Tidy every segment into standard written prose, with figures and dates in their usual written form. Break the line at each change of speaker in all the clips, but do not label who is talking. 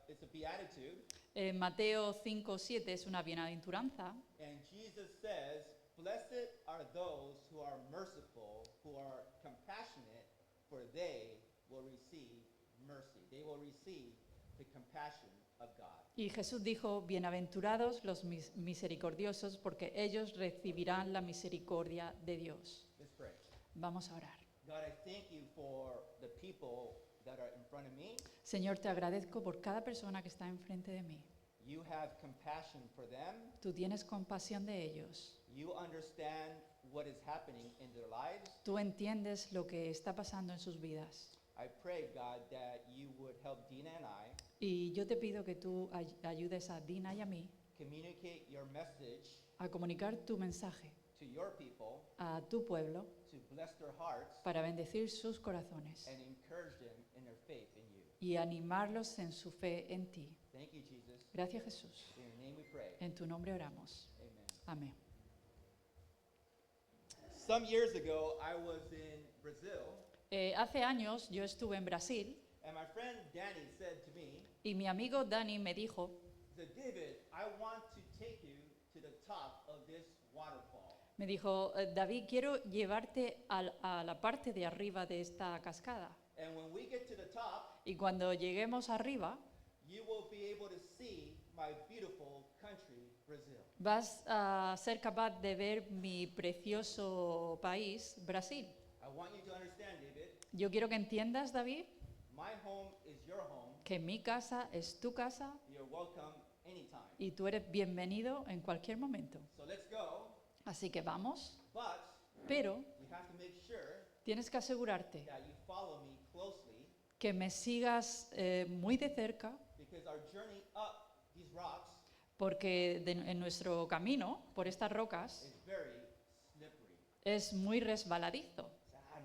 it's a beatitude.
Mateo 5:7 es una bienaventuranza.
And Jesus says, "Blessed are those who are merciful, who are compassionate, for they will receive mercy." They will receive the compassion of God.
Y Jesús dijo, bienaventurados los misericordiosos, porque ellos recibirán la misericordia de Dios.
Let's pray.
Vamos a orar.
God, I thank you for the people that are in front of me.
Señor, te agradezco por cada persona que está enfrente de mí.
You have compassion for them.
Tú tienes compasión de ellos.
You understand what is happening in their lives.
Tú entiendes lo que está pasando en sus vidas.
I pray, God, that you would help Dina and I
Y yo te pido que tú ayudes a Dina y a mí
communicate your message
a comunicar tu mensaje
to your people,
a tu pueblo
to bless their hearts
para bendecir sus corazones
and encourage them in their faith in you.
y animarlos en su fe en ti.
Thank you, Jesus.
Gracias, Jesús.
In your name we pray.
En tu nombre oramos.
Amen.
Amén.
Some years ago, I was in Brazil,
Hace años yo estuve en Brasil
and my friend Danny said to me,
y mi amigo Dani me dijo,
he said, "David, I want to take you to the top of this waterfall."
David, quiero llevarte a la parte de arriba de esta cascada.
And when we get to the top,
Y cuando lleguemos arriba,
you will be able to see my beautiful country, Brazil.
vas a ser capaz de ver mi precioso país, Brasil.
I want you to understand, David,
Yo quiero que entiendas, David,
my home is your home.
que mi casa es tu casa
You're welcome anytime.
y tú eres bienvenido en cualquier momento.
So let's go,
Así que vamos,
but
pero
you have to make sure
tienes que asegurarte
that you follow me closely,
que me sigas muy de cerca,
because our journey up these rocks
porque en nuestro camino por estas rocas
is very slippery.
es muy resbaladizo.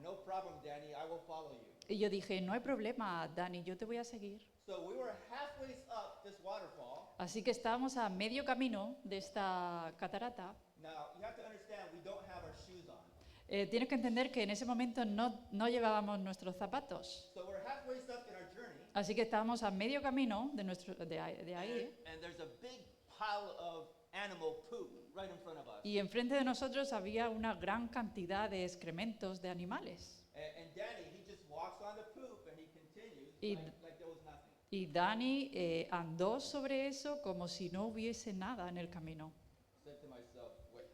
No problem, Danny, I will follow you.
Y yo dije, no hay problema, Dani, yo te voy a seguir.
So we were halfway up this waterfall.
Así que estábamos a medio camino de esta catarata.
Now, you have to understand, we don't have our shoes on.
Tienes que entender que en ese momento no llevábamos nuestros zapatos.
So we're halfway up in our journey.
Así que estábamos a medio camino de ahí.
And there's a big pile of animal poop right in front of us.
Y enfrente de nosotros había una gran cantidad de excrementos de animales.
And Danny, he just walks on the poop and he continues
Y-
like there was nothing.
Y Dani andó sobre eso como si no hubiese nada en el camino.
I said to myself, wait.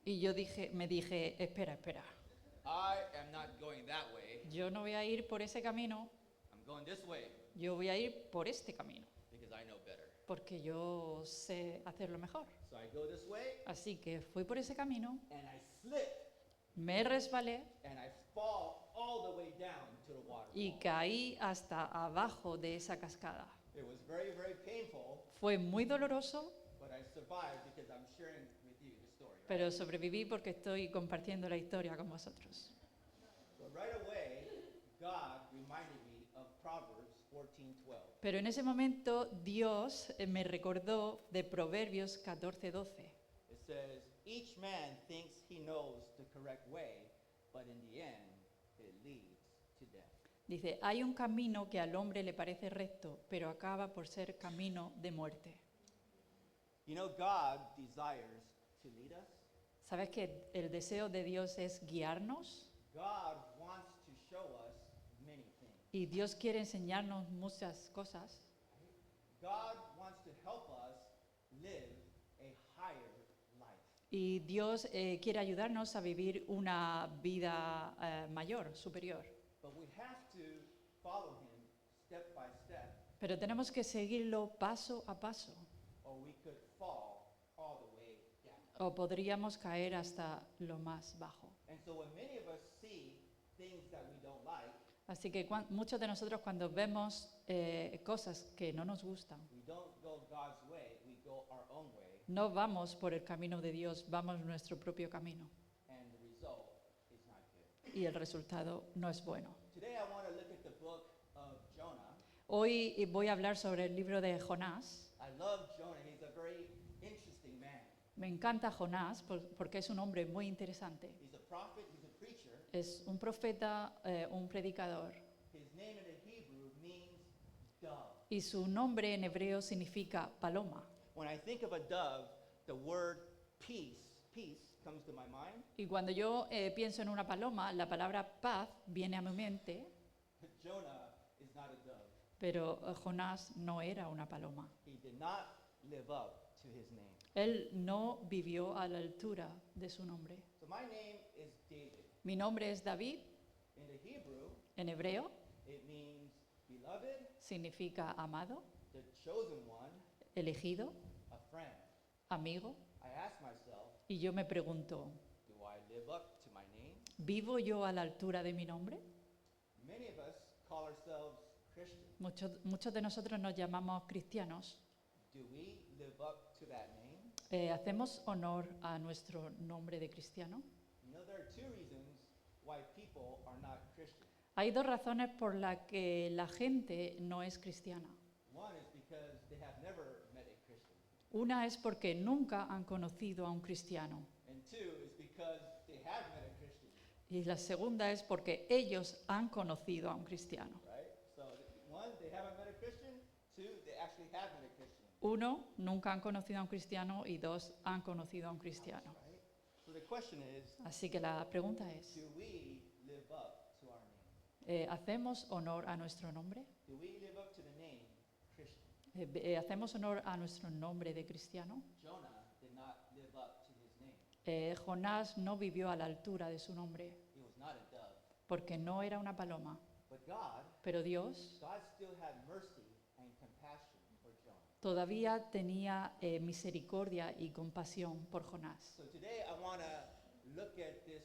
Y yo me dije, espera,
I am not going that way.
yo no voy a ir por ese camino,
I'm going this way
yo voy a ir por este camino,
because I know better.
porque yo sé hacerlo mejor.
So I go this way
Así que fui por ese camino,
and I slip
me resbalé
and I fall all the way down to the waterfall.
y caí hasta abajo de esa cascada.
It was very, very painful,
Fue muy doloroso,
but I survived because I'm sharing with you the story. Right?
pero sobreviví porque estoy compartiendo la historia con vosotros.
So right away, God reminded me of Proverbs 14:12.
Pero en ese momento Dios me recordó de Proverbios 14:12.
It says, "Each man thinks he knows the correct way, but in the end, it leads to death."
Dice, hay un camino que al hombre le parece recto, pero acaba por ser camino de muerte.
You know, God desires to lead us.
¿Sabes que el deseo de Dios es guiarnos?
God wants to show us many things.
Y Dios quiere enseñarnos muchas cosas.
God wants to help us live a higher life.
Y Dios quiere ayudarnos a vivir una vida mayor, superior.
But we have to follow him step by step,
Pero tenemos que seguirlo paso a paso.
or we could fall all the way down.
O podríamos caer hasta lo más bajo.
And so when many of us see things that we don't like,
Así que muchos de nosotros cuando vemos cosas que no nos gustan,
we don't go God's way, we go our own way,
no vamos por el camino de Dios, vamos nuestro propio camino.
and the result is not good.
Y el resultado no es bueno.
Today I want to look at the book of Jonah.
Hoy voy a hablar sobre el libro de Jonás.
I love Jonah. He's a very interesting man.
Me encanta Jonás porque es un hombre muy interesante.
He's a prophet, he's a preacher.
Es un profeta, un predicador.
His name in the Hebrew means dove.
y su nombre en hebreo significa paloma.
When I think of a dove, the word peace comes to my mind.
Y cuando yo pienso en una paloma, la palabra paz viene a mi mente,
But Jonah is not a dove.
pero Jonás no era una paloma.
He did not live up to his name.
Él no vivió a la altura de su nombre.
So my name is David.
Mi nombre es David,
In the Hebrew,
en hebreo
it means beloved,
significa amado,
the chosen one,
elegido,
a friend.
amigo.
I ask myself,
Y yo me pregunto,
do I live up to my name?
¿vivo yo a la altura de mi nombre?
Many of us call ourselves Christians.
Muchos de nosotros nos llamamos cristianos.
Do we live up to that name?
¿Hacemos honor a nuestro nombre de cristiano?
You know, there are two reasons why people are not Christian.
Hay dos razones por las que la gente no es cristiana.
One is because they have never met a Christian.
Una es porque nunca han conocido a un cristiano.
And two is because they have met a Christian,
Y la segunda es porque ellos han conocido a un cristiano.
right? So one, they haven't met a Christian. Two, they actually have met a Christian,
Uno, nunca han conocido a un cristiano y dos, han conocido a un cristiano.
right? So the question is,
Así que la pregunta es,
do we live up to our name?
¿hacemos honor a nuestro nombre?
Do we live up to the name Christian?
¿Hacemos honor a nuestro nombre de cristiano?
Jonah did not live up to his name.
Jonás no vivió a la altura de su nombre
He was not a dove.
porque no era una paloma,
But God
pero Dios
still had mercy and compassion for Jonah.
todavía tenía misericordia y compasión por Jonás.
So today I want to look at this.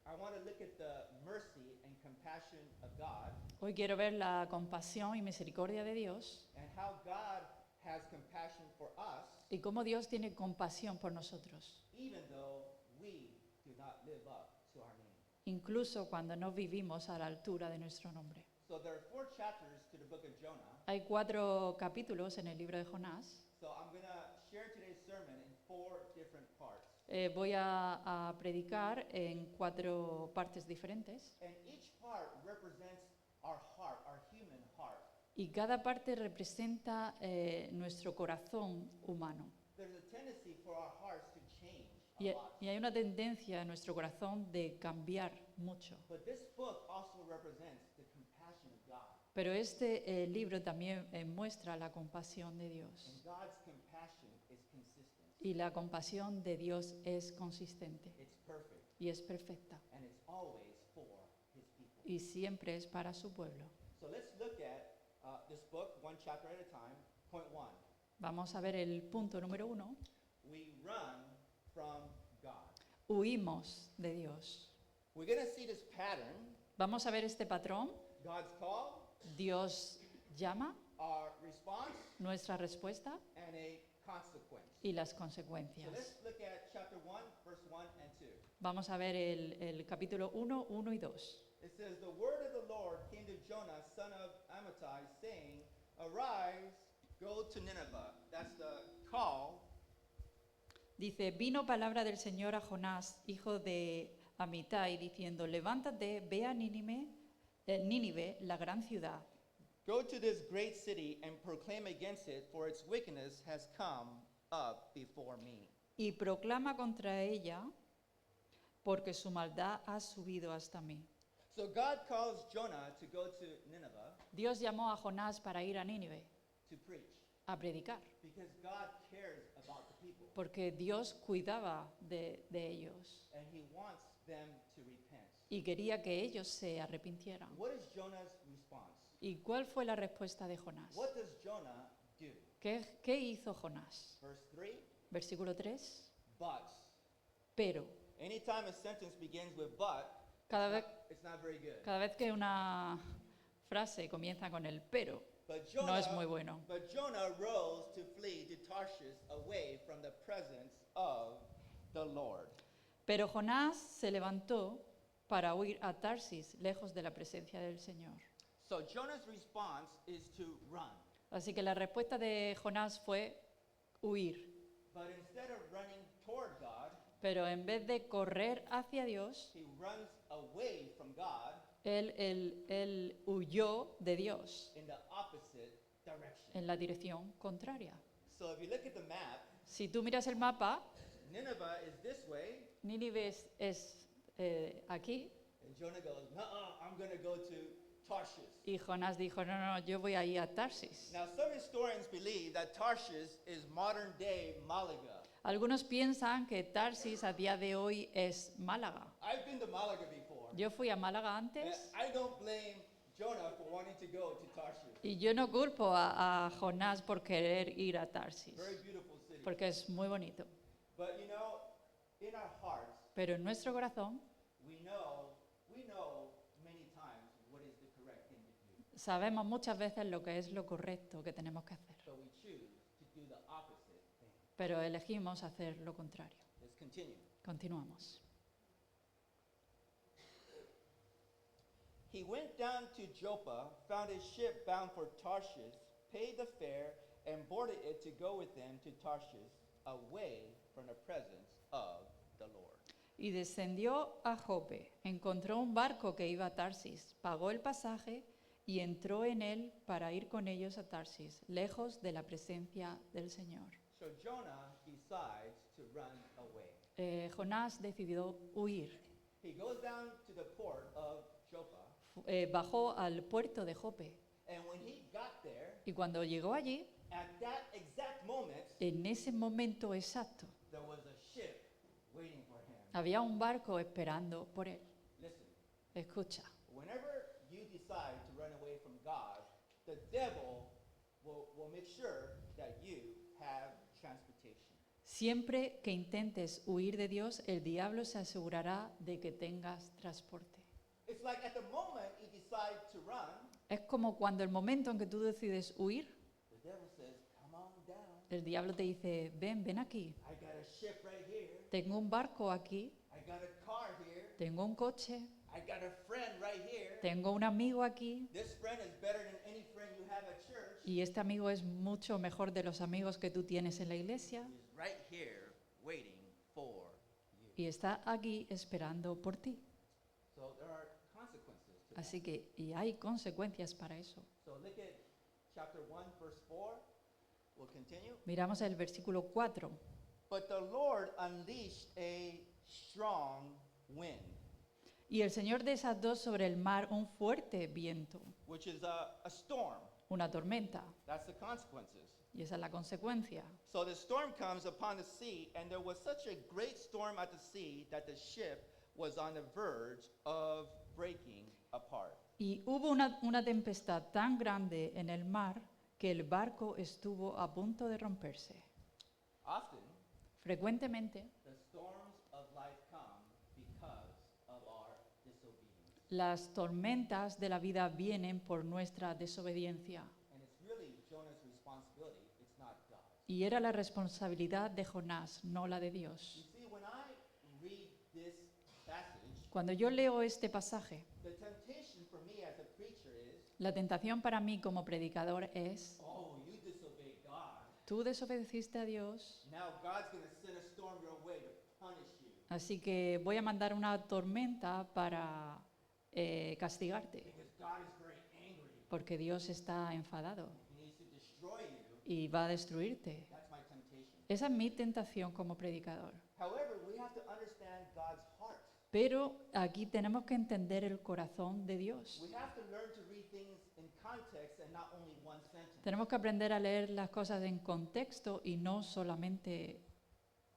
I want to look at the mercy and compassion of God
Hoy quiero ver la compasión y misericordia de Dios
and how God has compassion for us
y cómo Dios tiene compasión por nosotros,
even though we do not live up to our name.
incluso cuando no vivimos a la altura de nuestro nombre.
So there are 4 chapters to the book of Jonah.
Hay 4 capítulos en el libro de Jonás.
So I'm going to share today's sermon in 4 different parts.
Voy a predicar en 4 partes diferentes
And each part represents our heart, our human heart.
y cada parte representa nuestro corazón humano.
There's a tendency for our hearts to change
Y,
a lot.
y hay una tendencia en nuestro corazón de cambiar mucho.
But this book also represents the compassion of God.
Pero este libro también muestra la compasión de Dios.
And God's compassion is consistent.
Y la compasión de Dios es consistente
It's perfect.
y es perfecta.
And it's always for his people.
Y siempre es para su pueblo.
So let's look at this book one chapter at a time. Point 1.
Vamos a ver el punto número 1.
We run from God.
Huimos de Dios.
We're going to see this pattern.
Vamos a ver este patrón.
God's call,
Dios llama,
our response,
nuestra respuesta
and a consequence.
y las
So
consecuencias.
let's look at chapter 1, verse 1 and 2.
Vamos a ver el capítulo 1, 1 y 2.
It says, the word of the Lord came to Jonah, son of Amittai, saying, arise, go to Nineveh. That's the call.
Dice, vino palabra del Señor a Jonás, hijo de Amitai, diciendo, levántate, ve a Nínive, la gran ciudad,
Go to this great city and proclaim against it, for its wickedness has come up before me.
y proclama contra ella, porque su maldad ha subido hasta mí.
So God calls Jonah to go to Nineveh
Dios llamó a Jonás para ir a Nínive,
to preach,
a predicar,
because God cares about the people,
porque Dios cuidaba de ellos
and he wants them to repent.
y quería que ellos se arrepintieran.
What is Jonah's response?
¿Y cuál fue la respuesta de Jonás?
What does Jonah do?
¿Qué hizo Jonás?
Verse 3,
Versículo 3.
but.
Pero,
Anytime a sentence begins with but, it's not very good.
cada vez que una frase comienza con el pero,
But
no es muy bueno.
Jonah rose to flee to Tarshish away from the presence of the Lord.
Pero Jonás se levantó para huir a Tarsis, lejos de la presencia del Señor.
So Jonah's response is to run.
Así que la respuesta de Jonás fue huir.
But instead of running toward God,
Pero en vez de correr hacia Dios,
he runs away from God
él huyó de Dios
in the opposite direction.
en la dirección contraria.
So if you look at the map,
Si tú miras el mapa,
Nineveh is this way,
Nínive es aquí,
and Jonah goes, "Nuh-uh, I'm going to go to Tarshish."
y Jonás dijo, no, no, yo voy a ir a Tarsis.
Now, some historians believe that Tarshish is modern day Malaga.
Algunos piensan que Tarsis a día de hoy es Málaga.
I've been to Malaga before.
Yo fui a Málaga
And
antes
I don't blame Jonah for wanting to go to Tarshish.
y yo no culpo a Jonás por querer ir a Tarsis,
Very beautiful city.
porque es muy bonito.
But you know, in our hearts,
Pero en nuestro corazón
we know many times what is the correct thing to do.
sabemos muchas veces lo que es lo correcto que tenemos que hacer,
But we choose to do the opposite thing.
pero elegimos hacer lo contrario.
Let's continue.
Continuamos.
He went down to Joppa, found a ship bound for Tarshish, paid the fare, and boarded it to go with them to Tarshish, away from the presence of the Lord.
Y descendió a Jope, encontró un barco que iba a Tarsis, pagó el pasaje y entró en él para ir con ellos a Tarsis, lejos de la presencia del Señor.
So Jonah decides to run away.
Jonás decidió huir.
He goes down to the port of Joppa,
Bajó al puerto de Jope
and when he got there,
y cuando llegó allí,
at that exact moment,
en ese momento exacto,
there was a ship waiting for him.
había un barco esperando por él.
Listen,
Escucha,
whenever you decide to run away from God, the devil will make sure that you have transportation.
siempre que intentes huir de Dios, el diablo se asegurará de que tengas transporte.
It's like at the moment you decide to run,
Es como cuando el momento en que tú decides huir,
the devil says, "Come on down.
el diablo te dice, ven aquí,
I got a ship right here.
tengo un barco aquí,
I got a car here.
tengo un coche,
I got a friend right here.
tengo un amigo aquí,
This friend is better than any friend you have at church.
y este amigo es mucho mejor de los amigos que tú tienes en la iglesia,
He's right here waiting for you."
y está aquí esperando por ti.
So there are consequences to that.
Así que, y hay consecuencias para eso.
So look at chapter 1, verse 4. We'll continue.
Miramos el versículo 4.
But the Lord unleashed a strong wind,
Y el Señor desató sobre el mar un fuerte viento,
which is a storm.
una tormenta,
That's the consequences.
y esa es la consecuencia.
So the storm comes upon the sea, and there was such a great storm at the sea that the ship was on the verge of breaking apart.
Y hubo una tempestad tan grande en el mar que el barco estuvo a punto de romperse.
Often,
Frecuentemente,
the storms of life come because of our disobedience.
las tormentas de la vida vienen por nuestra desobediencia.
And it's really Jonah's responsibility, it's not God's.
Y era la responsabilidad de Jonás, no la de
You
Dios.
see, when I read this passage,
Cuando yo leo este pasaje,
the temptation for me as a preacher is,
la tentación para mí como predicador es,
oh, you disobeyed God.
tú desobedeciste a Dios,
Now God's going to send a storm your way to punish you.
así que voy a mandar una tormenta para castigarte,
Because God is very angry.
porque Dios está enfadado
He needs to destroy you.
y va a destruirte.
That's my temptation.
Esa es mi tentación como predicador.
However, we have to understand God's heart.
Pero aquí tenemos que entender el corazón de Dios.
We have to learn to read things in context and not only one sentence.
Tenemos que aprender a leer las cosas en contexto y no solamente.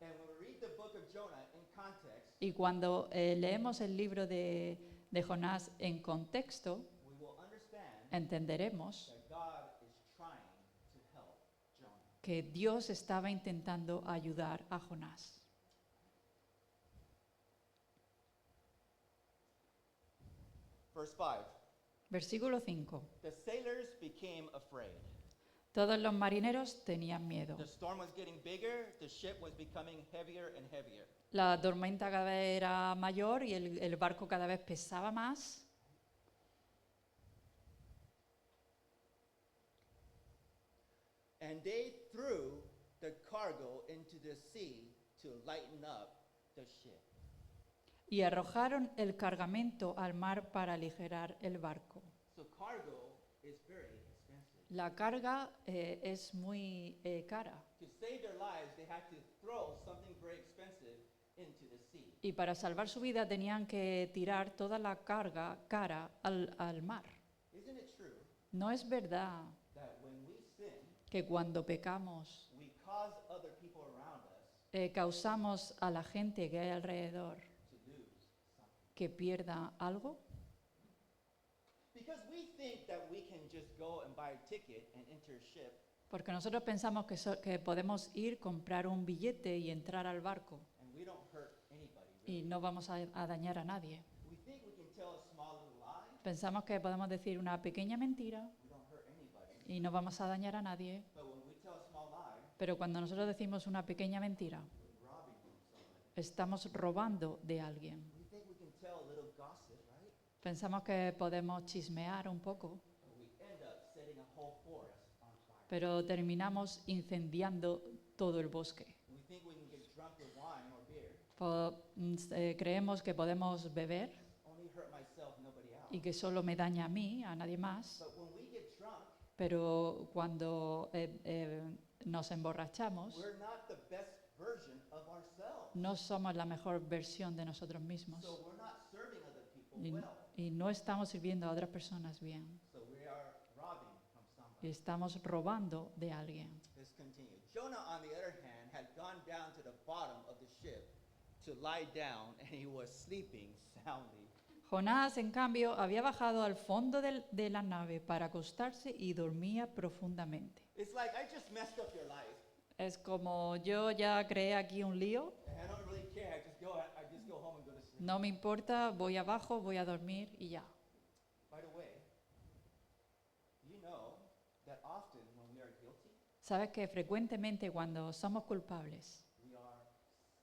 And when we read the book of Jonah in context,
Y cuando leemos el libro de Jonás en contexto,
we will understand
entenderemos
that God is trying to help Jonah.
que Dios estaba intentando ayudar a Jonás.
Verse 5.
Versículo 5.
The sailors became afraid.
Todos los marineros tenían miedo.
The storm was getting bigger, the ship was becoming heavier and heavier.
La tormenta cada vez era mayor y el barco cada vez pesaba más.
And they threw the cargo into the sea to lighten up the ship.
Y arrojaron el cargamento al mar para aligerar el barco.
So cargo is very expensive.
La carga es muy cara.
To save their lives, they had to throw something very expensive into the sea.
Y para salvar su vida tenían que tirar toda la carga cara al mar.
Isn't it true
¿No es verdad
that when we sin,
que cuando pecamos
we cause other people around us
causamos a la gente que hay alrededor
to lose something?
que pierda algo?
Because we think that we can just go and buy a ticket and enter a ship,
Porque nosotros pensamos que podemos ir, comprar un billete y entrar al barco
and we don't hurt anybody.
y
Really.
no vamos a dañar a nadie.
We think we can tell a small little lie,
Pensamos que podemos decir una pequeña mentira
we don't hurt anybody.
y no vamos a dañar a nadie.
But when we tell a small lie,
Pero cuando nosotros decimos una pequeña mentira,
we're robbing from somebody.
estamos robando de alguien.
We think we can tell a little gossip, right?
Pensamos que podemos chismear un poco,
But we end up setting a whole forest on fire.
pero terminamos incendiando todo el bosque.
We think we can get drunk with wine or beer,
Creemos que podemos beber
only hurt myself, nobody else.
y que solo me daña a mí, a nadie más.
But when we get drunk,
Pero cuando nos emborrachamos,
we're not the best version of ourselves.
no somos la mejor versión de nosotros mismos
So we're not serving other people
y,
well.
y no estamos sirviendo a otras personas bien
So we are robbing from
y
somebody.
estamos robando de alguien.
Let's continue. Jonah, on the other hand, had gone down to the bottom of the ship to lie down, and he was sleeping soundly.
Jonás, en cambio, había bajado al fondo de la nave para acostarse y dormía profundamente.
It's like, I just messed up your life,
Es como yo ya creé aquí un lío,
and I don't really care. I just go home and go to sleep.
no me importa, voy abajo, voy a dormir y ya.
By the way, you know that often when we are guilty,
Sabes que frecuentemente cuando somos culpables
we are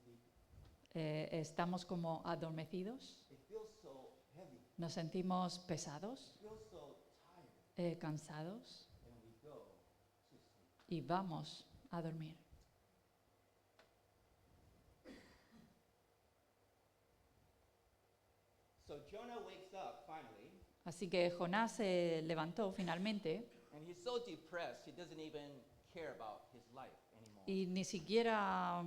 sleeping.
estamos como adormecidos,
It feels so heavy.
nos sentimos pesados,
It feels so tired,
cansados
and we go to sleep.
y vamos a dormir.
So Jonah wakes up finally,
Así que Jonás se levantó finalmente
and he's so depressed he doesn't even care about his life anymore.
y ni siquiera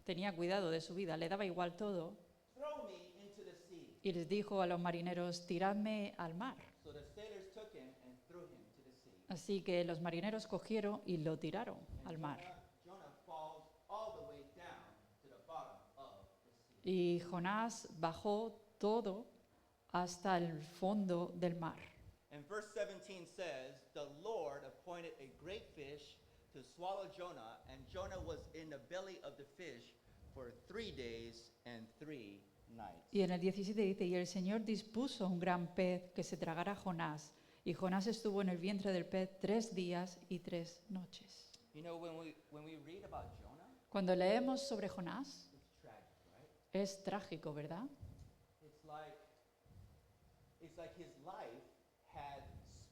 tenía cuidado de su vida, le daba igual todo
Throw me into the sea.
y les dijo a los marineros, tiradme al mar.
So the sailors took him and threw him to the sea.
Así que los marineros cogieron y lo tiraron
And
al mar.
Jonah falls all the way down to the bottom of the sea.
Y Jonás bajó todo hasta el fondo del mar.
And verse 17 says, the Lord appointed a great fish to swallow Jonah, and Jonah was in the belly of the fish for 3 days and 3 nights.
Y en el 17 dice, y el Señor dispuso un gran pez que se tragara a Jonás. Y Jonás estuvo en el vientre del pez 3 días y 3 noches.
You know, when we read about Jonah,
Cuando leemos sobre Jonás,
it's tragic, right?
es trágico, ¿verdad?
It's like his life had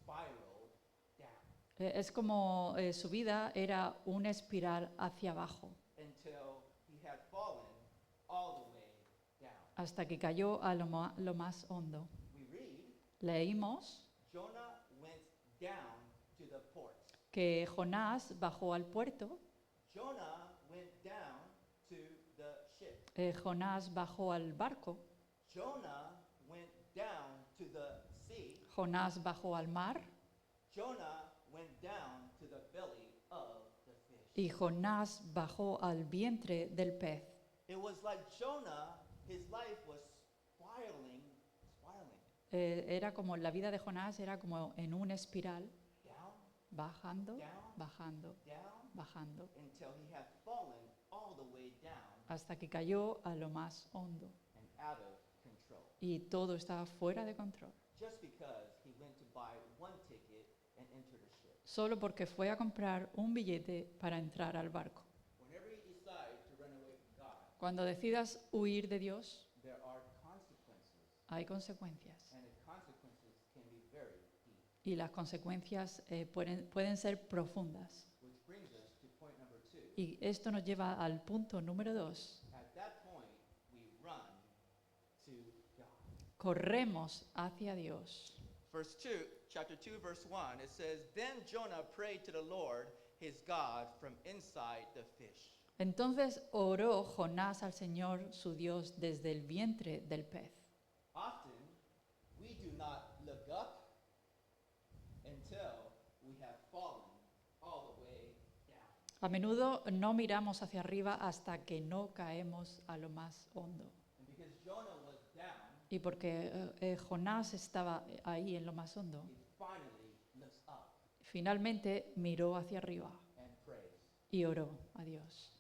spiraled down
Es como su vida era una espiral hacia abajo,
until he had fallen all the way down.
hasta que cayó a lo más hondo.
We read,
Leímos
Jonah went down to the ports.
que Jonás bajó al puerto,
Jonah went down to the ship.
Jonás bajó al barco,
Jonah went down to the sea.
Jonás bajó al mar
Jonah went down to the belly of the fish.
y Jonás bajó al vientre del pez.
It was like Jonah, his life was spiraling.
Era como la vida de Jonás era como en una espiral,
Down,
bajando,
down,
bajando,
down,
bajando,
until he had fallen all the way down
hasta que cayó a lo más hondo.
and out of control.
Y todo estaba fuera de control.
Just because he went to buy one ticket and enter the ship.
Solo porque fue a comprar un billete para entrar al barco.
Whenever you decide to run away from God,
Cuando decidas huir de Dios,
there are consequences,
hay consecuencias.
and the consequences can be very deep.
Y las consecuencias pueden ser profundas.
Which brings us to point number 2.
Y esto nos lleva al punto número 2.
At that point, we run to God.
Corremos hacia Dios.
Verse 2, chapter 2, verse 1, it says, Then Jonah prayed to the Lord, his God, from inside the fish.
Entonces oró Jonás al Señor su Dios desde el vientre del pez.
Often, we do not look up until we have fallen all the way down.
A menudo no miramos hacia arriba hasta que no caemos a lo más hondo.
And because Jonah was down,
Y porque Jonás estaba ahí en lo más hondo,
he finally looks up
finalmente miró hacia arriba
and prays.
y oró a Dios.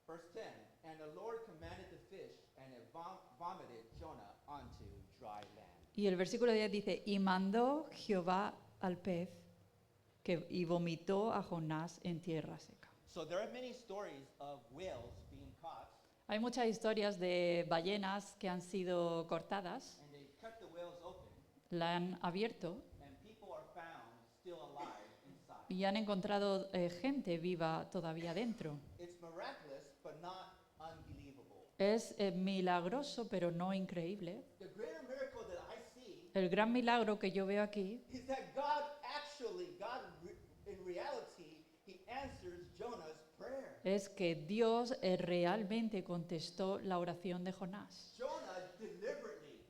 Verse 10, And the Lord commanded the fish, and it vomited Jonah onto dry land.
Y el versículo 10 dice, y mandó Jehová al pez y vomitó a Jonás en tierra seca.
So there are many stories of whales being caught,
Hay muchas historias de ballenas que han sido cortadas,
and they cut the whales open,
la han abierto
and people are found still alive inside.
y han encontrado gente viva todavía dentro.
It's miraculous, but not unbelievable.
Es milagroso, pero no increíble.
The greater miracle that I see
El gran milagro que yo veo aquí
is that in reality, he answers Jonah's prayer.
es que Dios realmente contestó la oración de Jonás.
Jonah deliberately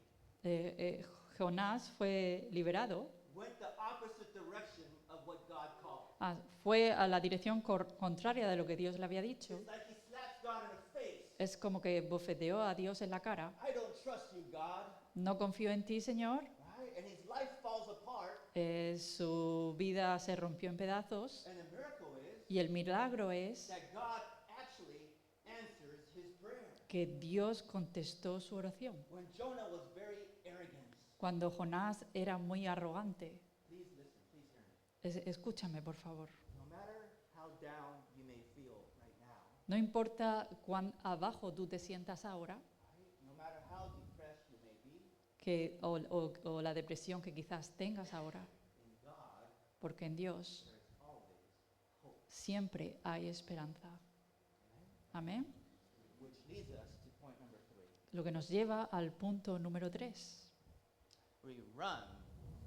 Jonás fue liberado,
went the opposite direction of what God called.
fue a la dirección contraria de lo que Dios le había dicho.
It's like he slaps God in the face.
Es como que bofeteó a Dios en la cara.
I don't trust you, God.
No confío en ti, Señor.
Right? And his life falls apart.
Su vida se rompió en pedazos
And the miracle is
y el milagro es
that God actually answers his prayer.
que Dios contestó su oración.
When Jonah was very arrogant.
Cuando Jonás era muy arrogante,
Please listen, please hear me.
escúchame por favor,
No matter how down you may feel right now,
no importa cuán abajo tú te sientas ahora,
right? No matter how depressed you may be,
o la depresión que quizás tengas ahora,
in God,
porque en Dios
there's always hope.
siempre hay esperanza. Amén.
Which leads us to point number 3.
Lo que nos lleva al punto número 3.
We run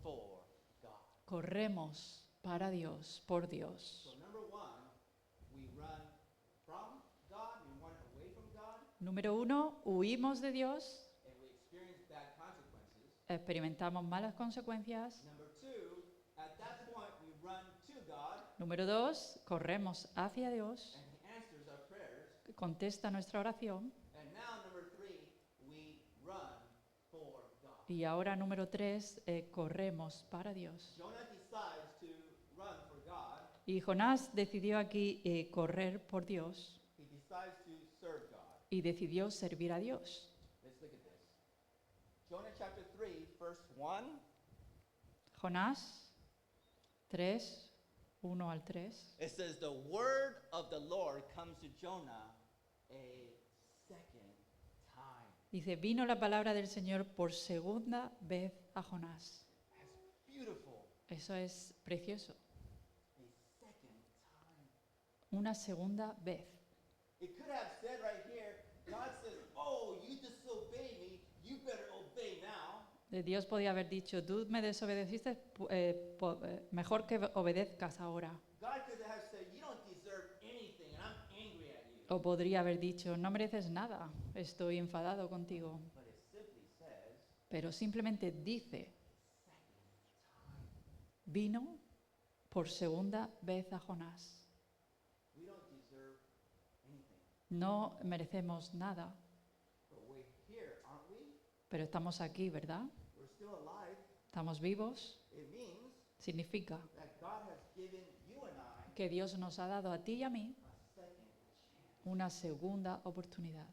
for God.
Corremos para Dios, por Dios.
So number 1, we run from God, we run away from God,
Número 1, huimos de Dios,
and we experience bad consequences.
experimentamos malas consecuencias.
Number 2, at that point we run to God,
Número 2, corremos hacia Dios,
and He answers our prayers.
contesta nuestra oración.
And now number 3, we run for God.
Y ahora número 3, corremos para Dios.
Jonah decides to run for God.
Y Jonás decidió aquí correr por Dios
He decides to serve God.
y decidió servir a Dios.
Let's look at this. Jonah chapter 3, verse 1.
Jonás 3, 1 al 3.
It says, The word of the Lord comes to Jonah a second time.
Dice, vino la palabra del Señor por segunda vez a Jonás.
That's beautiful.
Eso es precioso.
A second time.
Una segunda vez.
It could have said right here, God says, Oh, you disobey me, you better obey now.
Dios podía haber dicho, tú me desobedeciste, mejor que obedezcas ahora.
God could have said, You don't deserve anything, and I'm angry at you.
O podría haber dicho, no mereces nada, estoy enfadado contigo.
But it simply says,
Pero simplemente dice,
second time.
vino por segunda vez a Jonás.
We don't deserve anything.
No merecemos nada,
But we're here, aren't we?
pero estamos aquí, ¿verdad?
We're still alive.
Estamos vivos.
It means
Significa
that God has given you and I
que Dios nos ha dado a ti y a mí
a second chance.
una segunda oportunidad.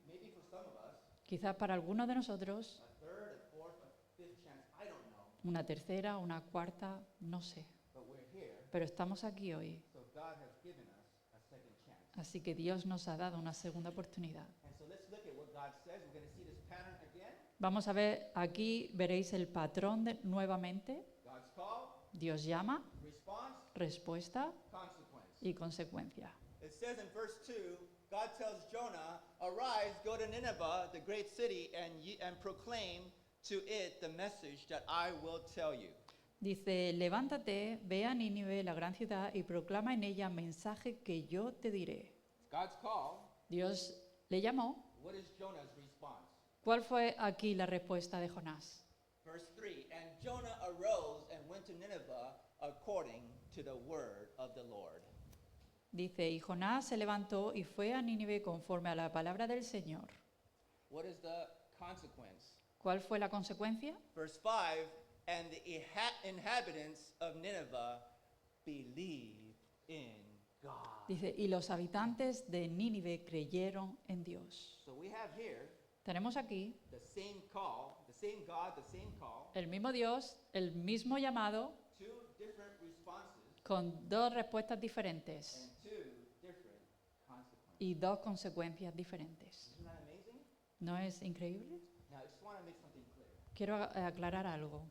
Maybe for some of us,
Quizás para algunos de nosotros,
a third, a fourth, a fifth chance, I don't know.
una tercera, una cuarta, no sé.
But we're here,
Pero estamos aquí hoy,
so God has given us a second chance.
así que Dios nos ha dado una segunda oportunidad.
And so let's look at what God says. We're going to see this pattern again.
Vamos a ver, aquí veréis el patrón nuevamente.
God's call,
Dios llama,
response,
respuesta
consequence.
y consecuencia.
It says in verse 2, God tells Jonah, Arise, go to Nineveh, the great city, and proclaim to it the message that I will tell you.
Dice, levántate, ve a Nínive, la gran ciudad, y proclama en ella mensaje que yo te diré.
It's God's call.
Dios le llamó.
What is Jonah's response?
¿Cuál fue aquí la respuesta de Jonás?
Verse 3, and Jonah arose and went to Nineveh according to the word of the Lord.
Dice, y Jonás se levantó y fue a Nínive conforme a la palabra del Señor.
What is the consequence?
¿Cuál fue la consecuencia?
Verse 5, and the inhabitants of Nineveh believed in God.
Dice, y los habitantes de Nínive creyeron en Dios.
So we have here
Tenemos aquí
the same call, the same God, the same call,
el mismo Dios, el mismo llamado,
two different responses
con dos respuestas diferentes
and two different consequences.
y dos consecuencias diferentes.
Isn't that amazing?
¿No es increíble?
Now, I just want to make something clear.
Quiero aclarar algo.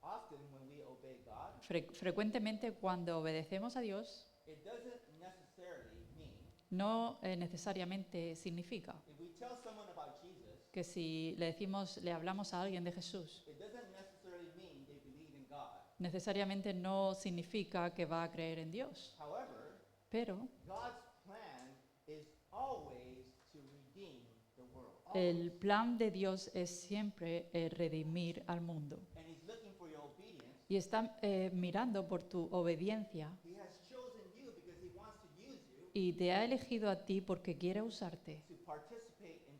Often when we obey God,
Frecuentemente cuando obedecemos a Dios,
it doesn't necessarily mean
no necesariamente significa
if we tell someone about Jesus,
que si le hablamos a alguien de Jesús,
it doesn't necessarily mean they believe in God.
necesariamente no significa que va a creer en Dios.
However,
Pero
God's plan is always to redeem the world.
el plan de Dios es siempre redimir al mundo.
And He's looking for your obedience.
Y está mirando por tu obediencia
He has chosen you because He wants to use you
y te ha elegido a ti porque quiere usarte
to participate in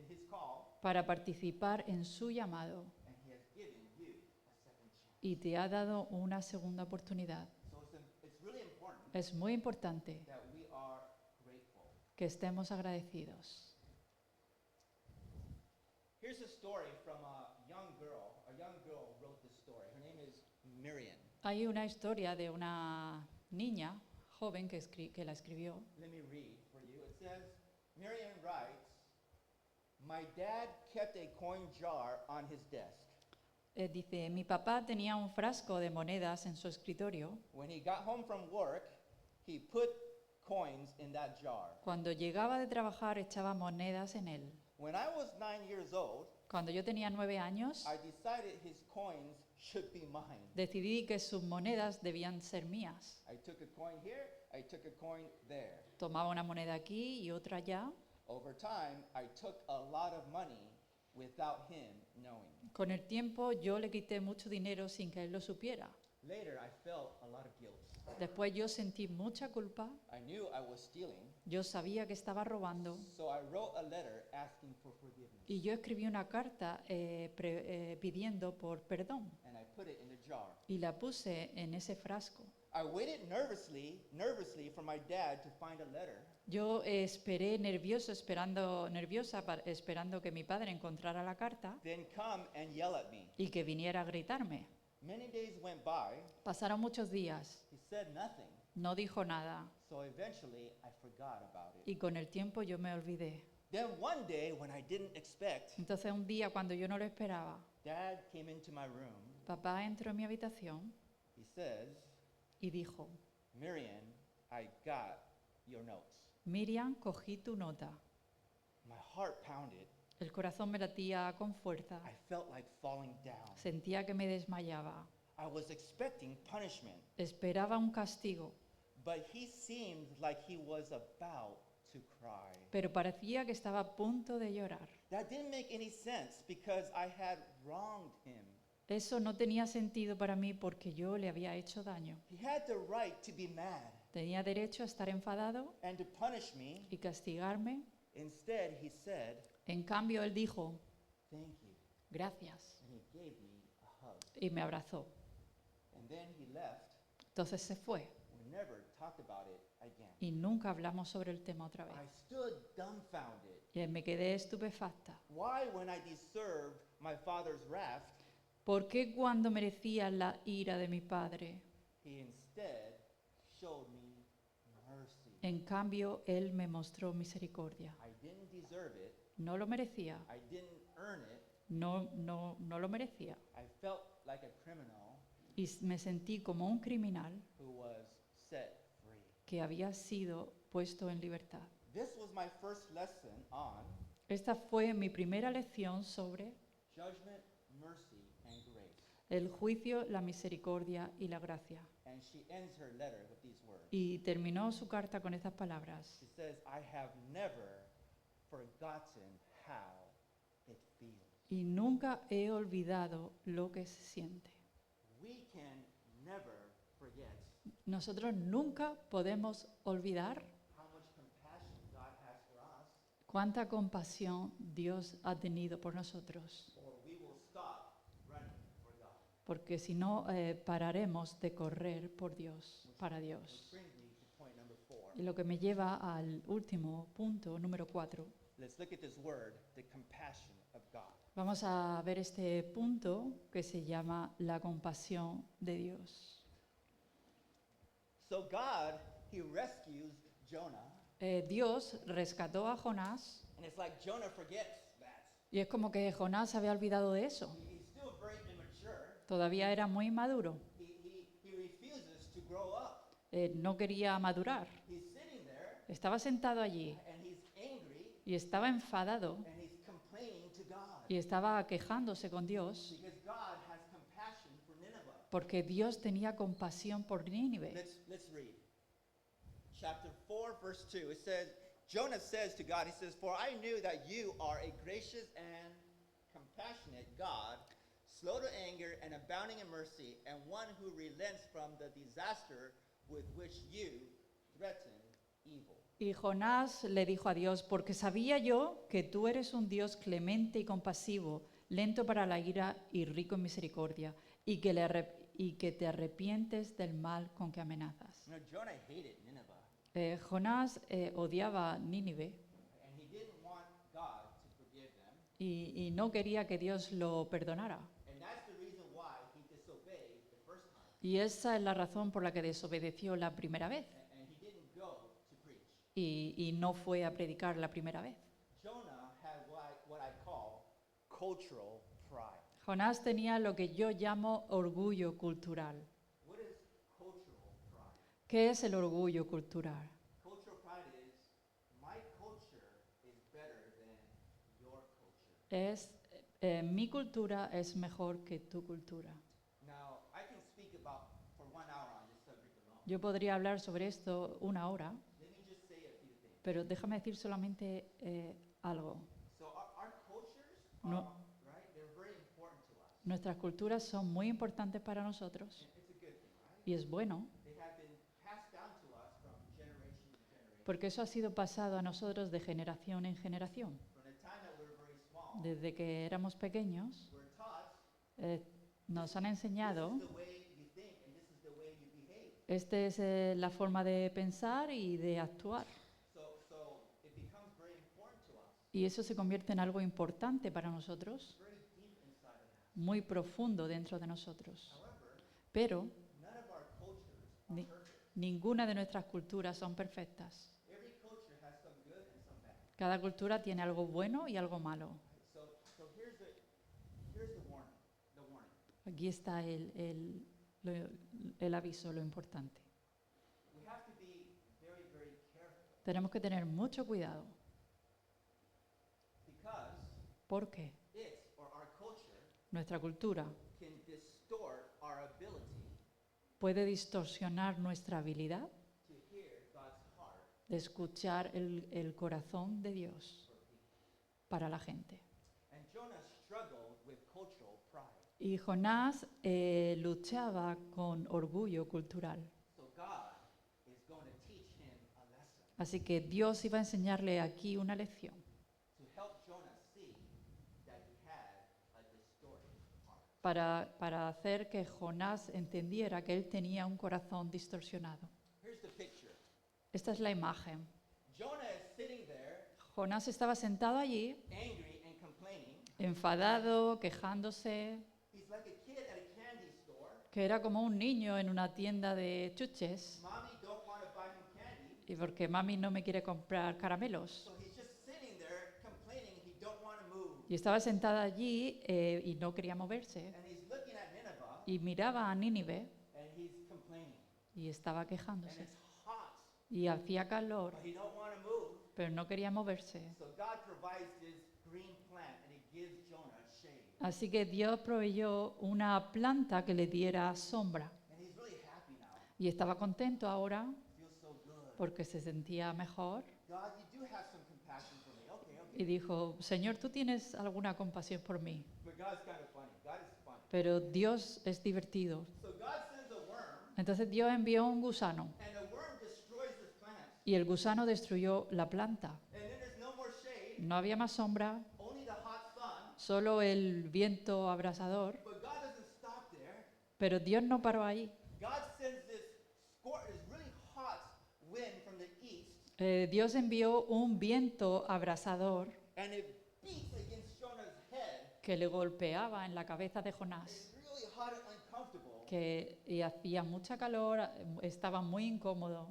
His call,
para participar en su llamado
and He has given you a second chance.
y te ha dado una segunda oportunidad.
So it's really important
Es muy importante
that we are grateful.
que estemos agradecidos.
Here's a story from a young girl. A young girl wrote this story. Her name is Miriam.
Hay una historia de una niña joven que la escribió.
Let me read for you. It says, Miriam writes, my dad kept a coin jar on his desk.
Dice, mi papá tenía un frasco de monedas en su escritorio.
When he got home from work, he put coins in that jar.
Cuando llegaba de trabajar echaba monedas en él.
When I was 9 years old,
Cuando yo tenía 9 años,
I decided his coins should be mine.
decidí que sus monedas debían ser mías.
I took a coin here, I took a coin there.
Tomaba una moneda aquí y otra allá.
Over time, I took a lot of money without him knowing.
Con el tiempo yo le quité mucho dinero sin que él lo supiera.
Later, I felt a lot of guilt.
Después yo sentí mucha culpa.
I knew I was stealing,
Yo sabía que estaba robando
so I wrote a letter asking for forgiveness,
y yo escribí una carta pidiendo por perdón
and I put it in the jar.
y la puse en ese frasco.
I waited nervously for my dad to find a letter,
Yo esperé esperando que mi padre encontrara la carta
then come and yell at me.
y que viniera a gritarme.
Many days went by,
Pasaron muchos días,
he said nothing,
no dijo nada
so eventually I forgot about it.
y con el tiempo yo me olvidé.
Then one day, when I didn't expect,
Entonces un día cuando yo no lo esperaba,
Dad came into my room.
papá entró en mi habitación
He says,
y dijo,
Miriam, I got your notes.
Miriam, cogí tu nota.
My heart pounded.
El corazón me latía con fuerza.
I felt like falling down.
Sentía que me desmayaba.
I was expecting punishment,
Esperaba un castigo,
but he seemed like he was about to cry.
pero parecía que estaba a punto de llorar.
That didn't make any sense because I had wronged him.
Eso no tenía sentido para mí porque yo le había hecho daño.
He had the right to be mad
Tenía derecho a estar enfadado
and to punish me.
y castigarme.
Instead, he said,
En cambio, él dijo,
thank you.
gracias,
And he gave me a hug.
y me abrazó.
And then he left.
Entonces se fue
We never talked about it again.
y nunca hablamos sobre el tema otra
I
vez.
stood dumbfounded.
Y me quedé estupefacta.
Why, when I deserved my father's wrath,
¿Por qué cuando merecía la ira de mi padre,
he instead showed me mercy?
en cambio, él me mostró misericordia?
I didn't deserve it.
No lo merecía,
I didn't earn it.
no lo merecía.
I felt like a criminal
Y me sentí como un criminal
who was set free.
que había sido puesto en libertad.
This was my first lesson on
Esta fue mi primera lección sobre
judgment, mercy, and grace.
el juicio, la misericordia y la gracia.
And she ends her letter with these words.
Y terminó su carta con estas palabras.
She says, I have never forgotten how it feels.
Y nunca he olvidado lo que se siente.
We can never forget
Nosotros nunca podemos olvidar
how much compassion God has for us,
cuánta compasión Dios ha tenido por nosotros.
or we will stop running for God.
Porque si no, pararemos de correr por Dios, para
Which
Dios.
brings me to point number 4.
Y lo que me lleva al último punto, número 4.
Let's look at this word, the compassion of God.
Vamos a ver este punto que se llama la compasión de Dios.
So God, He rescues Jonah,
Dios rescató a Jonás
and it's like Jonah forgets that.
y es como que Jonás se había olvidado de eso.
He's still very immature.
Todavía era muy inmaduro.
He refuses to grow up.
No quería madurar.
He's sitting there,
Estaba sentado allí
and he's angry,
y estaba enfadado
and he's complaining to God.
y estaba quejándose con Dios
Because God has compassion for Nineveh.
porque Dios tenía compasión por Nínive.
Let's read. Chapter 4, verse 2. It says, Jonah says to God, he says, For I knew that you are a gracious and compassionate God, slow to anger and abounding in mercy, and one who relents from the disaster with which you threaten evil.
Y Jonás le dijo a Dios, porque sabía yo que tú eres un Dios clemente y compasivo, lento para la ira y rico en misericordia, y que te arrepientes del mal con que amenazas.
You know, Jonah hated Nineveh,
Jonás odiaba Nínive
and he didn't want God to forgive them.
y no quería que Dios lo perdonara.
And that's the reason why he disobeyed the first time.
Y esa es la razón por la que desobedeció la primera vez
And he didn't go to preach.
y no fue a predicar la primera vez.
Jonah had what I call cultural pride.
Jonás tenía lo que yo llamo orgullo cultural.
What is cultural pride?
¿Qué es el orgullo cultural?
Cultural pride is my culture is better than your culture.
Es mi cultura es mejor que tu cultura.
Now, I can speak about for 1 hour on this subject alone.
Yo podría hablar sobre esto una hora,
Let me just say a few things.
pero déjame decir solamente algo.
So our cultures
No.
are, right? They're very important to us.
Nuestras culturas son muy importantes para nosotros
And it's a good thing, right?
y es bueno
They have been passed down to us from generation to generation.
porque eso ha sido pasado a nosotros de generación en generación.
From the time that we were very small,
Desde que éramos pequeños
we're taught
nos han
this
enseñado,
is the way you think and this is the way you behave.
esta es la forma de pensar y de actuar.
So it becomes very important to us.
Y eso se convierte en algo importante para nosotros,
Very deep inside of us.
muy profundo dentro de nosotros.
However,
Pero
none of our cultures are
Ni-
perfect.
ninguna de nuestras culturas son perfectas.
Every culture has some good and some bad.
Cada cultura tiene algo bueno y algo malo.
So here's the warning. The warning.
Aquí está el aviso, lo importante.
We have to be very, very careful
Tenemos que tener mucho cuidado
because
porque
it or our culture
nuestra cultura
can distort our ability
puede distorsionar nuestra habilidad
to hear God's heart
de escuchar el corazón de Dios
for people.
para la gente.
And Jonah struggled with cultural pride.
Y Jonás luchaba con orgullo cultural.
So God is going to teach him a lesson
Así que Dios iba a enseñarle aquí una lección
to help Jonah see that he had a distorted heart.
para hacer que Jonás entendiera que él tenía un corazón distorsionado.
Here's the picture.
Esta es la imagen.
Jonah is sitting there,
Jonás estaba sentado allí,
angry and complaining.
enfadado, quejándose,
He's like a kid at a candy store.
que era como un niño en una tienda de chuches,
Mommy don't want to buy him candy.
y porque mami no me quiere comprar caramelos.
So he's just sitting there complaining he don't want to move.
Y estaba sentado allí y no quería moverse.
And he's looking at Nineveh
Y miraba a Nínive
and he's complaining.
y estaba
And
quejándose.
it's hot,
Y hacía calor,
but he don't want to move.
pero no quería moverse.
So God provides this green plant and it gives Jonah shade.
Así que Dios proveyó una planta que le diera sombra.
And he's really happy now.
Y estaba contento ahora
Feels so good.
porque se sentía mejor.
God, you do have some compassion for me. Okay, okay.
Y dijo, Señor, tú tienes alguna compasión por mí.
But God's kind of funny. God is funny.
Pero Dios es divertido.
So God sends a worm,
Entonces Dios envió un gusano.
and the worm destroys this plant.
Y el gusano destruyó la planta.
And then there's no more shade,
No había más sombra,
only the hot sun.
solo el viento abrasador.
But God doesn't stop there.
Pero Dios no paró ahí.
God sends this really hot wind from the east,
Dios envió un viento abrasador
and it beats against Jonah's head.
que le golpeaba en la cabeza de Jonás,
It's really hot and uncomfortable.
y hacía mucha calor, estaba muy incómodo.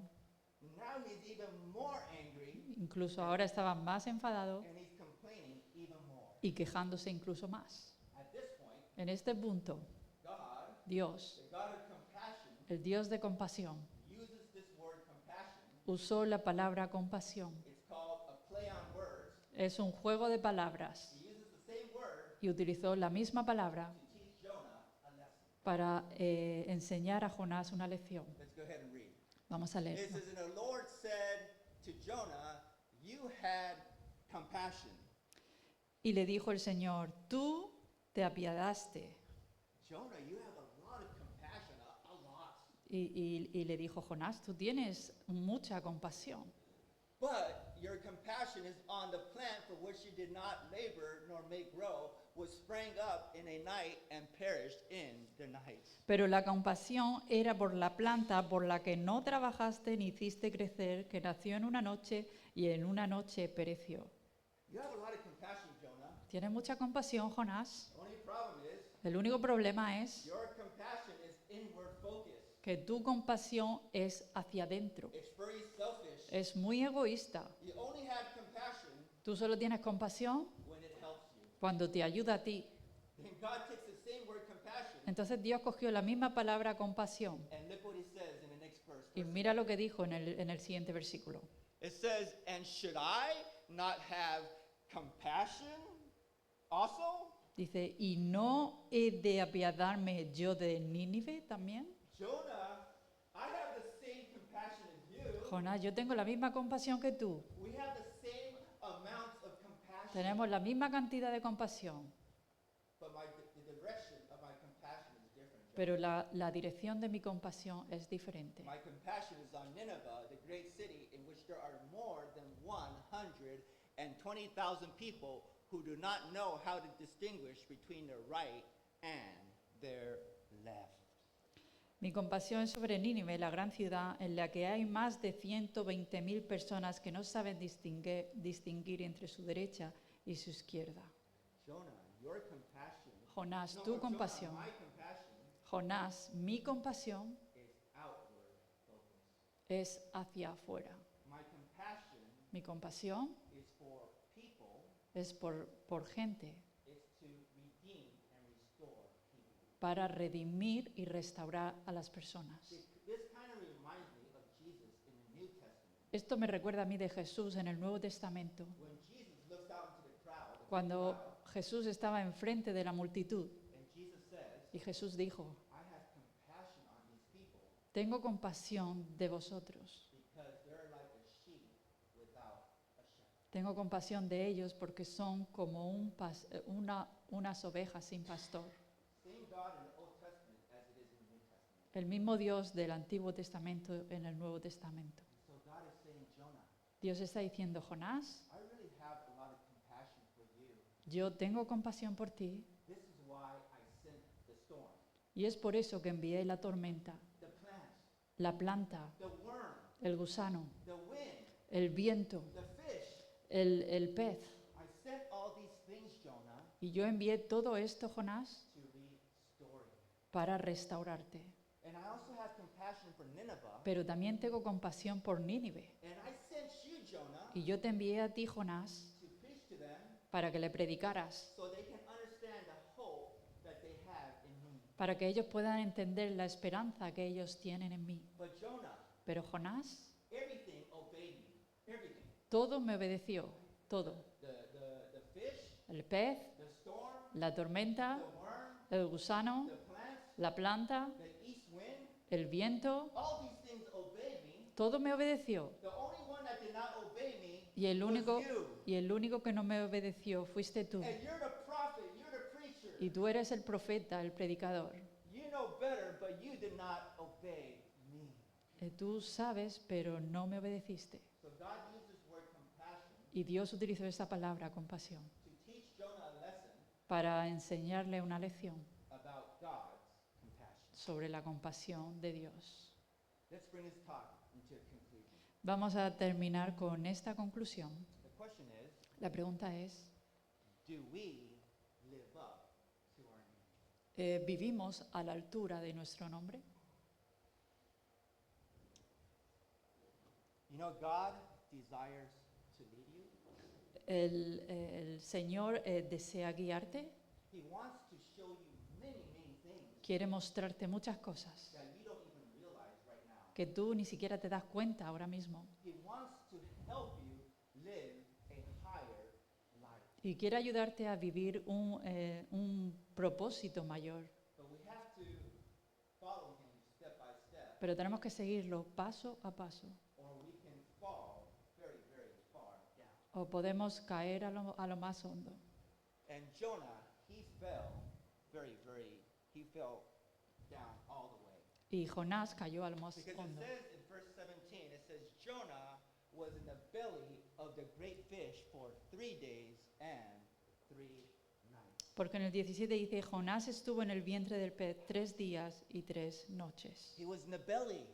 Now he's even more angry,
Incluso ahora estaba más enfadado
and he's complaining even more.
y quejándose incluso más.
At this point,
En este punto,
God,
Dios,
the God of compassion,
el Dios de compasión,
uses this word compassion.
usó la palabra compasión.
It's called a play on words.
Es un juego de palabras
He uses the same word
y utilizó la misma palabra
to teach Jonah a lesson.
para enseñar a Jonás una lección.
Let's go ahead and read.
Vamos a
It
leerlo.
says, and the Lord said to Jonah, you had compassion.
Y le dijo el Señor, tú te apiadaste.
Jonah, you have a lot of compassion, a lot.
Y le dijo Jonás, tú tienes mucha compasión.
But your compassion is on the plant for which you did not labor nor make grow, which sprang up in a night and perished in the night.
Pero la compasión era por la planta por la que no trabajaste ni hiciste crecer, que nació en una noche y en una noche pereció.
You have a lot of compassion, Jonah.
Tienes mucha compasión, Jonás.
The only problem is
El único problema es
your compassion is inward focused.
que tu compasión es hacia adentro.
It's very selfish.
Es muy egoísta.
You only have compassion
Tú solo tienes compasión
when it helps you.
cuando te ayuda a ti.
Then God takes the same word compassion
Entonces Dios cogió la misma palabra compasión.
and look what he says in the next verse.
Y mira lo que dijo en el siguiente versículo.
It says, and should I not have compassion also?
Dice, ¿y no he de apiadarme yo de Nínive también?
Jonah, I have the same compassion as you.
Jonás, yo tengo la misma compasión que tú.
We have the same amount of compassion.
Tenemos la misma cantidad de compasión.
But the direction of my compassion is different. Jonah.
Pero la dirección de mi compasión es diferente.
My compassion is on Nineveh, the great city in which there are more than 120,000 people who do not know how to distinguish between their right and their left.
Mi compasión es sobre Nínive, la gran ciudad en la que hay más de 120.000 personas que no saben distinguir entre su derecha y su izquierda.
Jonah, your compassion,
Jonás,
no,
tu
Jonah,
compasión.
my compassion
Jonás, mi compasión
is outward focused.
es hacia afuera.
My compassion
Mi compasión
is for people,
es por gente,
it's to redeem and restore people.
para redimir y restaurar a las personas.
This kind of reminds me of Jesus in the New Testament.
Esto me recuerda a mí de Jesús en el Nuevo Testamento,
When Jesus looks out into the crowd,
cuando Jesús estaba enfrente de la multitud
and Jesus says,
y Jesús dijo,
I have compassion on these people
tengo compasión de vosotros,
because they're like a sheep without a shepherd.
tengo compasión de ellos porque son como unas ovejas sin pastor.
Same God in the Old Testament as it is in the New Testament.
El mismo Dios del Antiguo Testamento en el Nuevo Testamento.
So God is saying, Jonah,
Dios está diciendo, Jonás,
I really have a lot of compassion for you.
yo tengo compasión por ti
This is why I sent the storm,
y es por eso que envié la tormenta,
the plant,
la planta,
the worm,
el gusano,
the wind,
el viento,
the fish.
el pez.
I sent all these things, Jonah,
Y yo envié todo esto, Jonás,
to restore you.
para restaurarte.
And I also have compassion for Nineveh.
Pero también tengo compasión por Nínive.
And I sent you, Jonah,
Y yo te envié a ti, Jonás,
to preach to them
para que le predicaras,
so they can understand the hope that they have in me.
para que ellos puedan entender la esperanza que ellos tienen en mí.
But Jonah,
Pero Jonás,
everything obeyed me. Everything.
todo me obedeció, todo.
The fish,
El pez,
the storm,
la tormenta,
the worm,
el gusano,
the plants,
la planta,
the east wind,
el viento,
all these things obey me.
todo me obedeció.
The only one that did not obey me
Y el
was
único,
you.
y el único que no me obedeció fuiste tú.
And you're the prophet, you're the preacher.
Y tú eres el profeta, el predicador.
You know better, but you did not obey me.
Tú sabes, pero no me obedeciste.
So God used this word compassion
Y Dios utilizó esa palabra, compasión,
to teach Jonah a lesson
para enseñarle una lección
about God's compassion.
sobre la compasión de Dios.
Let's bring this talk into a conclusion.
Vamos a terminar con esta conclusión.
The question is,
La pregunta es,
do we live up to our name?
¿vivimos a la altura de nuestro nombre?
You know, God desires to lead you.
El Señor desea guiarte,
He wants to show you many, many things
quiere mostrarte muchas cosas
that you don't even realize right now.
que tú ni siquiera te das cuenta ahora mismo.
He wants to help you live a higher life.
Y quiere ayudarte a vivir un propósito mayor.
But we have to follow him step by step,
Pero tenemos que seguirlo paso a paso.
or we can fall very, very far down.
O podemos caer a lo más hondo.
And Jonah, he fell he fell down all the way.
Y Jonás cayó a lo más
Because it
hondo.
says in verse 17, it says, Jonah was in the belly of the great fish for 3 days and 3 nights.
Porque en el 17 dice, Jonás estuvo en el vientre del pez 3 días y 3 noches.
He was in the belly.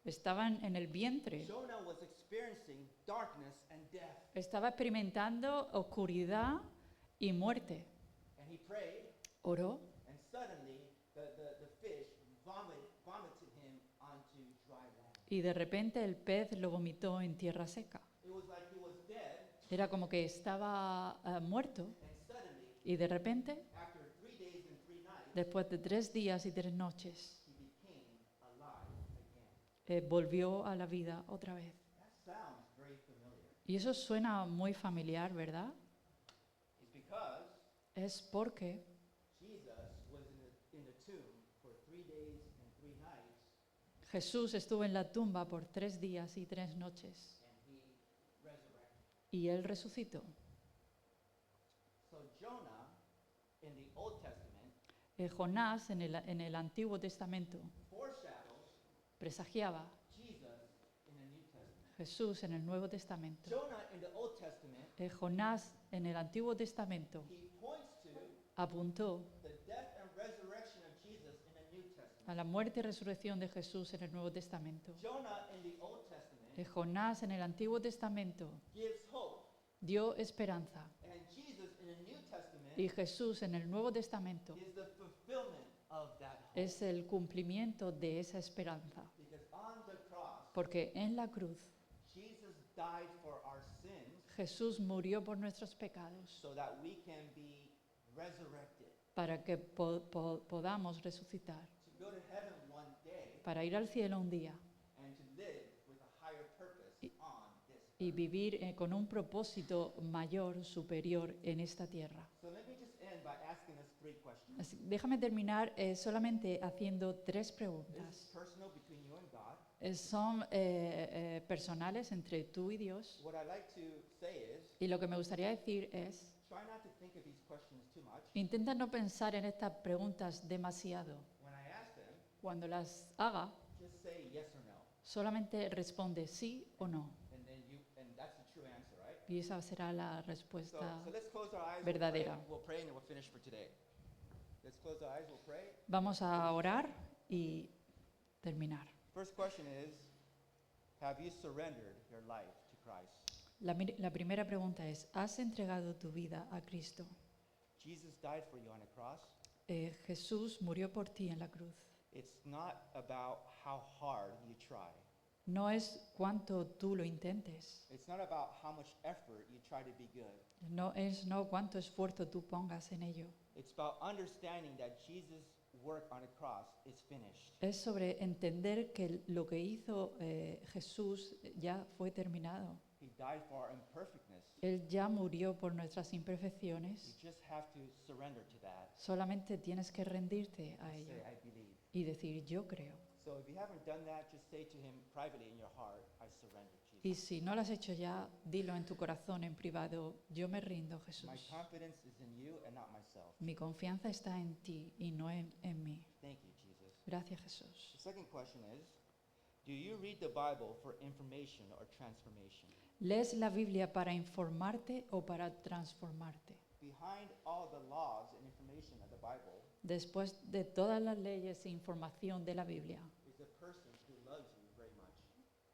Estaban en el vientre.
Jonah was experiencing darkness and death.
Estaba experimentando oscuridad y muerte.
And he prayed,
Oró
and suddenly the fish vomited him onto dry land.
y de repente el pez lo vomitó en tierra seca.
It was like he was dead,
Era como que estaba muerto
and suddenly,
y de repente,
after 3 days and 3 nights,
después de 3 días y 3 noches,
he became alive again.
volvió a la vida otra vez.
That sounds very familiar.
Y eso suena muy familiar, ¿verdad?
It's because
Es porque
Jesus was in the tomb for 3 days and 3 nights,
Jesús estuvo en la tumba por 3 días y 3 noches
and he resurrected.
y Él resucitó.
So Jonah, in the Old Testament,
Jonás en el Antiguo Testamento
foreshadows
presagiaba
Jesus in the New Testament.
Jesús en el Nuevo Testamento.
Jonah in the Old Testament,
Jonás en el Antiguo Testamento
he points to
apuntó
the death and resurrection of Jesus in the New Testament.
a la muerte y resurrección de Jesús en el Nuevo Testamento.
Jonah in the Old Testament
Jonás en el Antiguo Testamento
gives hope,
dio esperanza
and Jesus in the New Testament
y Jesús en el Nuevo Testamento
is the fulfillment of that hope.
es el cumplimiento de esa esperanza.
Because on the cross,
Porque en la cruz
Jesus died for our sins
Jesús murió por nuestros pecados
so that we can be resurrected,
para que podamos resucitar,
to go to heaven one day
para ir al cielo un día
and to live with a higher purpose on this
y
earth.
vivir con un propósito mayor, superior en esta tierra.
So let me just end by asking us 3 questions.
Déjame terminar solamente haciendo 3
This
preguntas.
is personal between you and God.
Son personales entre tú y Dios.
What I like to say is,
Y lo que me gustaría decir es,
try not to think of these questions too much.
intenta no pensar en estas preguntas demasiado.
When I ask them,
Cuando las haga,
just say yes or no.
solamente responde sí o no.
And that's the true answer, right?
Y esa será la
So,
respuesta.
so let's close our eyes.
verdadera.
We'll pray and then we'll finish for today. Let's close our eyes, we'll pray.
Vamos a orar y terminar.
First question is, have you surrendered your life to Christ?
La primera pregunta es, ¿has entregado tu vida a Cristo?
Jesus died for you on a cross.
Jesús murió por ti en la cruz.
It's not about how hard you try.
No es cuánto tú lo intentes.
It's not about how much effort you try to be good.
No es cuánto esfuerzo tú pongas en ello.
It's about understanding that Jesus' work on a cross is finished.
Es sobre entender que lo que hizo Jesús ya fue terminado.
He died for our imperfectness.
Él ya murió por nuestras
You
imperfecciones.
just have to surrender to that
Solamente tienes que rendirte a
and
ello
say, I believe.
y decir, yo creo.
So if you haven't done that, just say to him privately in your heart, I surrender,
Y
Jesus.
si no lo has hecho ya, dilo en tu corazón en privado, yo me rindo,
My
Jesús.
confidence is in you and not myself.
Mi confianza está en ti y no en mí.
Thank you, Jesus.
Gracias, Jesús.
The second question is, do you read the Bible for information or transformation?
¿Lees la Biblia para informarte o para transformarte?
Behind all the laws and information of the Bible
Después de todas las leyes e información de la Biblia,
is a person who loves you very much.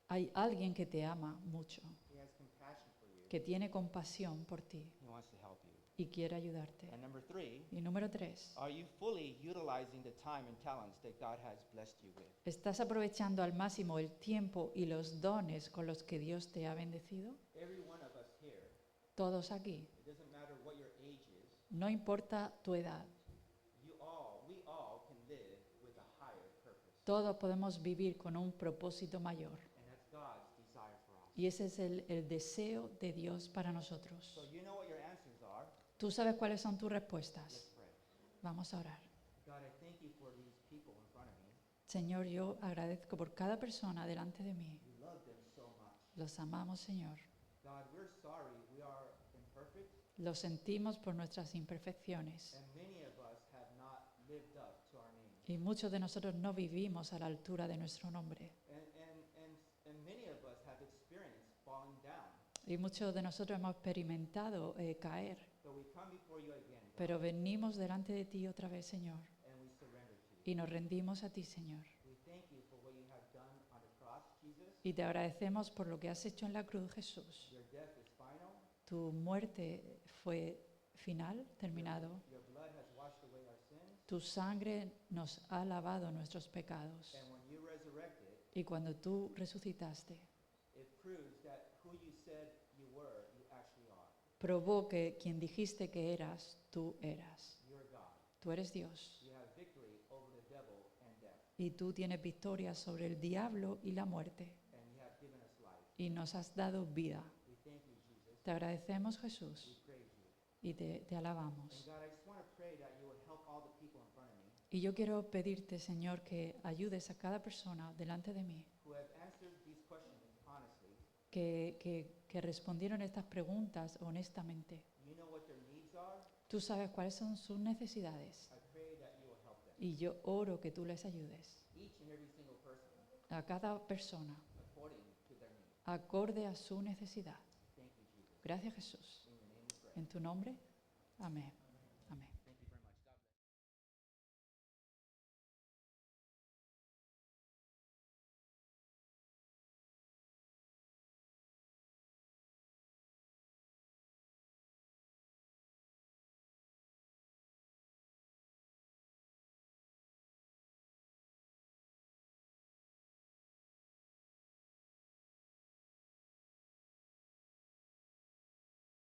hay alguien que te ama mucho,
He has compassion for you.
que tiene compasión por ti
He wants to help you.
y quiere ayudarte.
And number 3,
Y número 3,
are you fully utilizing the time and talents that God has blessed you with?
¿estás aprovechando al máximo el tiempo y los dones con los que Dios te ha bendecido?
Every one of us here,
Todos aquí,
it doesn't matter what your age is,
no importa tu edad,
we all can live with a higher purpose.
todos podemos vivir con un propósito mayor.
And that's God's desire for us.
Y ese es el deseo de Dios para nosotros.
So you know what your answers are.
¿Tú sabes cuáles son tus
Let's
respuestas?
pray.
Vamos a orar.
God, I thank you for these people in front of me.
Señor, yo agradezco por cada persona delante de mí.
We love them so much.
Los amamos, Señor.
God, we're sorry we are imperfect,
Los sentimos por nuestras imperfecciones.
and many of us have not lived up to our name.
Y muchos de nosotros no vivimos a la altura de nuestro nombre.
And many of us have experienced falling down.
Y muchos de nosotros hemos experimentado caer.
But we come before you again, God,
Pero venimos delante de ti otra vez, Señor.
and we surrender to you.
Y nos rendimos a ti, Señor.
We thank you for what you have done on the cross, Jesus.
Y te agradecemos por lo que has hecho en la cruz, Jesús.
Your death is final.
Tu muerte fue final, terminado.
Your blood has washed away our sins.
Tu sangre nos ha lavado nuestros pecados.
And when you resurrected,
Y cuando tú resucitaste,
it proves that who you said you were, you actually are.
probó que quien dijiste que eras, tú eras.
You're God.
Tú eres Dios.
You have victory over the devil and death.
Y tú tienes victoria sobre el diablo y la muerte.
And you have given us life.
Y nos has dado vida.
We thank you, Jesus.
Te agradecemos,
We
Jesús,
praise you.
y te
And
alabamos.
God, I just want to pray that you would help all the people in front of me
Y yo quiero pedirte, Señor, que ayudes a cada persona delante de mí,
who have answered these questions honestly.
que respondieron estas preguntas honestamente.
You know what their needs are.
Tú sabes cuáles son sus necesidades.
I pray that you will help them.
Y yo oro que tú les ayudes.
Each and every single person
A cada persona,
according to their need.
acorde a su necesidad.
Thank you, Jesus.
Gracias, Jesús.
In your name we pray.
En tu nombre, amén.